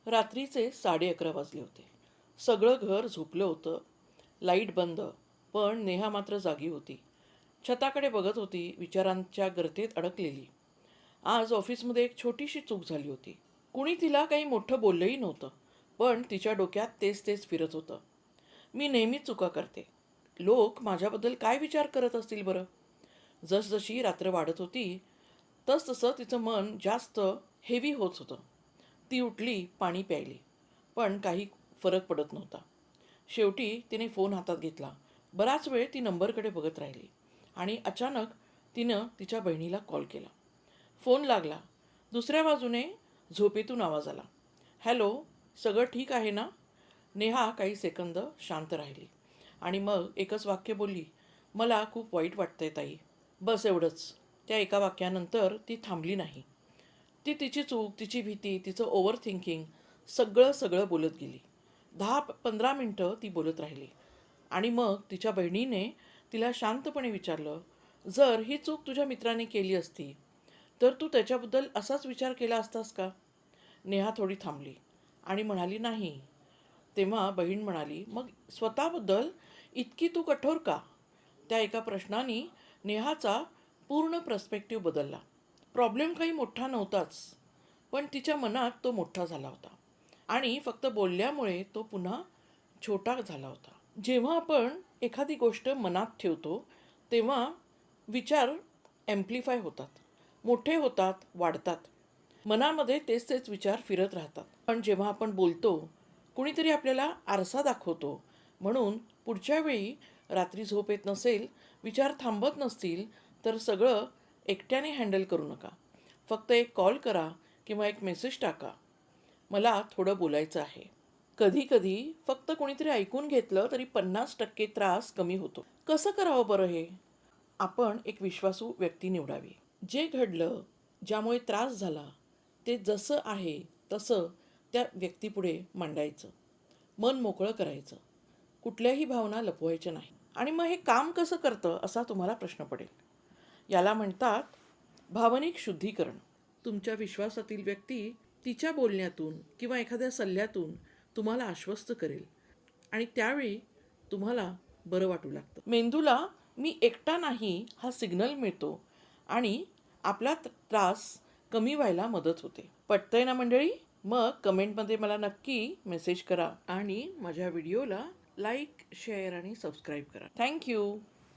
रात्रीचे 11:30 वाजले होते. सगळं घर झोपलं होतं. लाईट बंद, पण नेहा मात्र जागी होती. छताकडे बघत होती, विचारांच्या गर्तेत अडकलेली. आज ऑफिसमध्ये एक छोटीशी चूक झाली होती. कुणी तिला काही मोठं बोललंही नव्हतं, पण तिच्या डोक्यात तेच तेच फिरत होतं. मी नेहमीच चुका करते. लोक माझ्याबद्दल काय विचार करत असतील बरं? जसजशी रात्र वाढत होती, तसतसं तिचं मन जास्त हेवी होत होतं. ती उठली, पाणी प्यायली, पण काही फरक पडत नव्हता. शेवटी तिने फोन हातात घेतला. बराच वेळ ती नंबरकडे बघत राहिली आणि अचानक तिनं तिच्या बहिणीला कॉल केला. फोन लागला. दुसऱ्या बाजूने झोपेतून आवाज आला. हॅलो, सगळं ठीक आहे ना? नेहा काही सेकंद शांत राहिली आणि मग एकच वाक्य बोलली, मला खूप वाईट वाटतंय ताई. बस एवढंच. त्या एका वाक्यानंतर ती थांबली नाही. ती तिची चूक, तिची भीती, तिचं ओव्हर थिंकिंग सगळं सगळं बोलत गेली. 10-15 मिनटं ती बोलत राहिली आणि मग तिच्या बहिणीने तिला शांतपणे विचारलं, जर ही चूक तुझ्या मित्राने केली असती तर तू त्याच्याबद्दल असाच विचार केला असतास का? नेहा थोडी थांबली आणि म्हणाली, नाही. तेव्हा बहीण म्हणाली, मग स्वतःबद्दल इतकी तू कठोर का? त्या एका प्रश्नाने नेहाचा पूर्ण पर्स्पेक्टिव्ह बदलला. प्रॉब्लेम काही मोठा नव्हताच, पण तिच्या मनात तो मोठा झाला होता आणि फक्त बोलल्यामुळे तो पुन्हा छोटा झाला होता. जेव्हा आपण एखादी गोष्ट मनात ठेवतो तेव्हा विचार ॲम्प्लिफाय होतात, मोठे होतात, वाढतात. मनामध्ये तेच तेच विचार फिरत राहतात. पण जेव्हा आपण बोलतो, कुणीतरी आपल्याला आरसा दाखवतो. म्हणून पुढच्या वेळी रात्री झोप येत नसेल, विचार थांबत नसतील, तर सगळं एकट्याने हँडल करू नका. फक्त एक कॉल करा किंवा एक मेसेज टाका, मला थोडं बोलायचं आहे. कधी कधी फक्त कोणीतरी ऐकून घेतलं तरी 50% त्रास कमी होतो. कसं करावं बरं हे? आपण एक विश्वासू व्यक्ती निवडावी. जे घडलं, ज्यामुळे त्रास झाला, ते जसं आहे तसं त्या व्यक्तीपुढे मांडायचं. मन मोकळं करायचं. कुठल्याही भावना लपवायच्या नाही. आणि मग हे काम कसं करतं असा तुम्हाला प्रश्न पडेल. याला म्हणतात भावनिक शुद्धीकरण. तुमच्या विश्वासातील व्यक्ती तिच्या बोलण्यातून किंवा एखाद्या सल्ल्यातून तुम्हाला आश्वस्त करेल आणि त्यावेळी तुम्हाला बरं वाटू लागतं. मेंदूला मी एकटा नाही हा सिग्नल मिळतो आणि आपला त्रास कमी व्हायला मदत होते. पटतंय ना मंडळी? मग कमेंटमध्ये मला नक्की मेसेज करा आणि माझ्या व्हिडिओला लाईक, शेअर आणि सबस्क्राईब करा. थँक्यू.